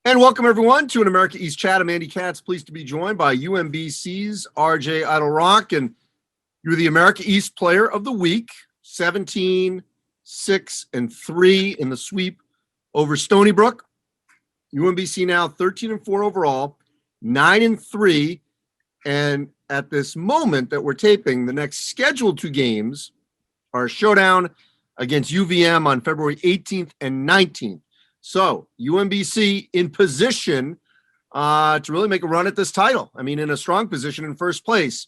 And welcome, everyone, to an America East chat. I'm Andy Katz, pleased to be joined by UMBC's R.J. Eytle-Rock, and you're the America East Player of the Week, 17, 6, and 3 in the sweep over Stony Brook. UMBC now 13 and 4 overall, 9 and 3, and at this moment that we're taping, the next scheduled two games are a showdown against UVM on February 18th and 19th. So UMBC in position to really make a run at this title. I mean, in a strong position in first place.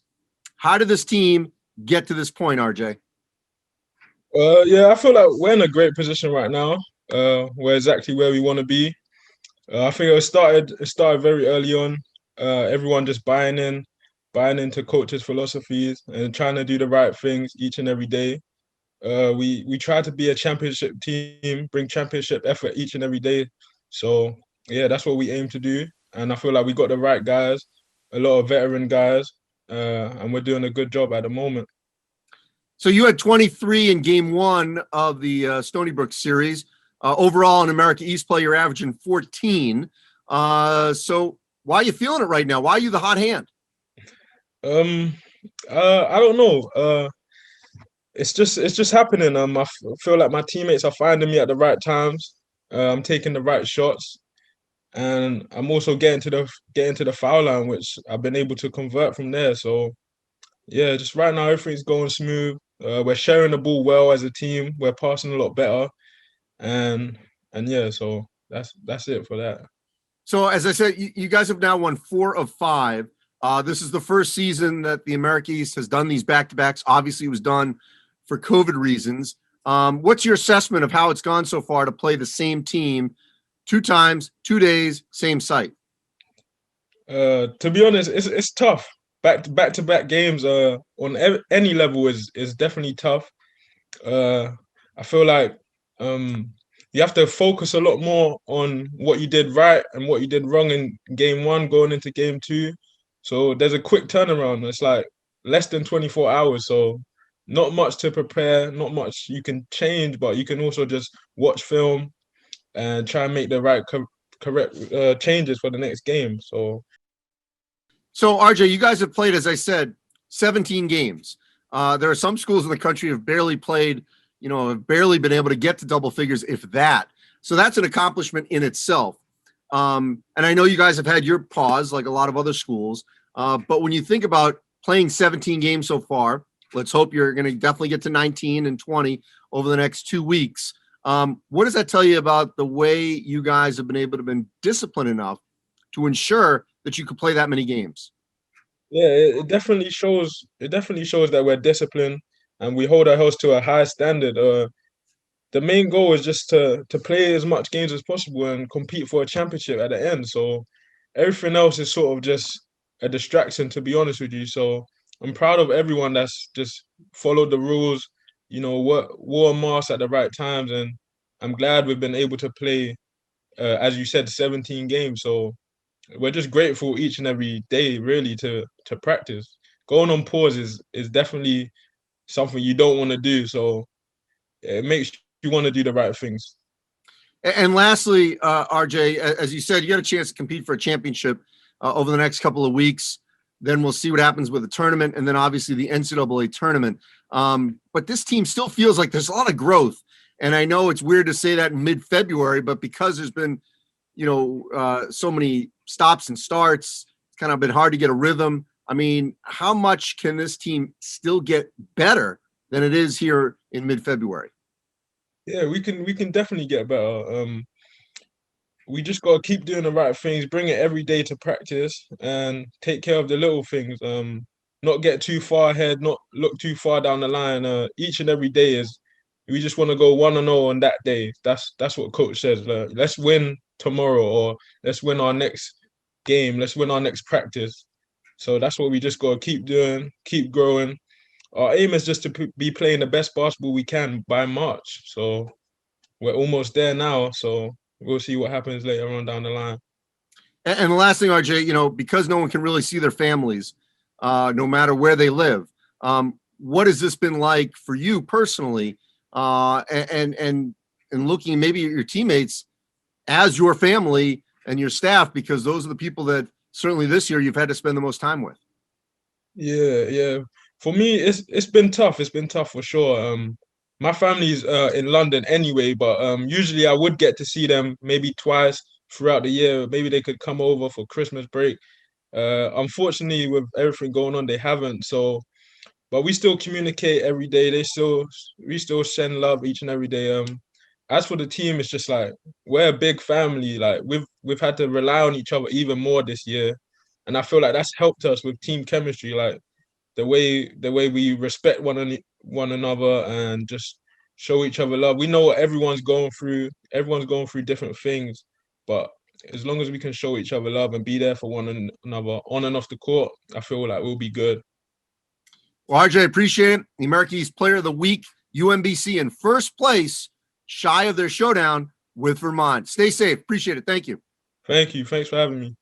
How did this team get to this point, RJ? Yeah, I feel like we're in a great position right now. We're exactly where we want to be. I think it started very early on. Everyone just buying into coaches' philosophies and trying to do the right things each and every day. We try to be a championship team, bring championship effort each and every day. So yeah, that's what we aim to do. And I feel like we got the right guys, a lot of veteran guys, and we're doing a good job at the moment. So you had 23 in game one of the Stony Brook series. Overall in America East play, you're averaging 14. So why are you feeling it right now? Why are you the hot hand? I don't know. It's just happening. I feel like my teammates are finding me at the right times. I'm taking the right shots, and I'm also getting to the foul line, which I've been able to convert from there. So yeah, just right now everything's going smooth. We're sharing the ball well as a team. We're passing a lot better, and yeah, so that's it for that. So as I said, you guys have now won 4 of 5. This is the first season that the America East has done these back-to-backs. Obviously, it was done for COVID reasons. What's your assessment of how it's gone so far to play the same team 2 times, 2 days, same site? To be honest, it's tough. Back to back games on any level is definitely tough. I feel like you have to focus a lot more on what you did right and what you did wrong in game one going into game two. So there's a quick turnaround. It's like less than 24 hours. So not much to prepare, not much you can change, but you can also just watch film and try and make the correct changes for the next game. So RJ, you guys have played, as I said, 17 games. There are some schools in the country who have barely played, have barely been able to get to double figures, if that. So that's an accomplishment in itself. And I know you guys have had your pause like a lot of other schools. But when you think about playing 17 games so far, let's hope you're going to definitely get to 19 and 20 over the next 2 weeks. What does that tell you about the way you guys have been able to be disciplined enough to ensure that you could play that many games? Yeah, it definitely shows. It definitely shows that we're disciplined and we hold ourselves to a high standard. The main goal is just to play as much games as possible and compete for a championship at the end. So everything else is sort of just a distraction, to be honest with you. So I'm proud of everyone that's just followed the rules, wore a mask at the right times, and I'm glad we've been able to play, as you said, 17 games. So we're just grateful each and every day, really, to practice. Going on pause is definitely something you don't want to do. So it makes you want to do the right things. And lastly, RJ, as you said, you got a chance to compete for a championship over the next couple of weeks. Then we'll see what happens with the tournament and then obviously the NCAA tournament. But this team still feels like there's a lot of growth. And I know it's weird to say that in mid-February, but because there's been, so many stops and starts, it's kind of been hard to get a rhythm. I mean, how much can this team still get better than it is here in mid-February? Yeah, we can definitely get better. We just gotta keep doing the right things, bring it every day to practice, and take care of the little things. Not get too far ahead, not look too far down the line. Each and every day is we just want to go 1-0 on that day. That's what coach says. Let's win tomorrow, or let's win our next game. Let's win our next practice. So that's what we just gotta keep doing, keep growing. Our aim is just to be playing the best basketball we can by March. So we're almost there now. So we'll see what happens later on down the line. And the last thing, RJ, because no one can really see their families, no matter where they live, what has this been like for you personally? And looking maybe at your teammates as your family, and your staff, because those are the people that certainly this year you've had to spend the most time with. Yeah. For me, it's been tough. It's been tough for sure. My family's in London anyway, but usually I would get to see them maybe twice throughout the year. Maybe they could come over for Christmas break. Unfortunately, with everything going on, they haven't. So, but we still communicate every day. We still send love each and every day. As for the team, it's just like we're a big family. Like we've had to rely on each other even more this year, and I feel like that's helped us with team chemistry. Like the way we respect one another and just show each other love. We know what everyone's going through. Everyone's going through different things, but as long as we can show each other love and be there for one another on and off the court, I feel like we'll be good. Well, RJ, appreciate it. The America East Player of the Week, UMBC in first place, shy of their showdown with Vermont. Stay safe. Appreciate it. Thank you. Thank you. Thanks for having me.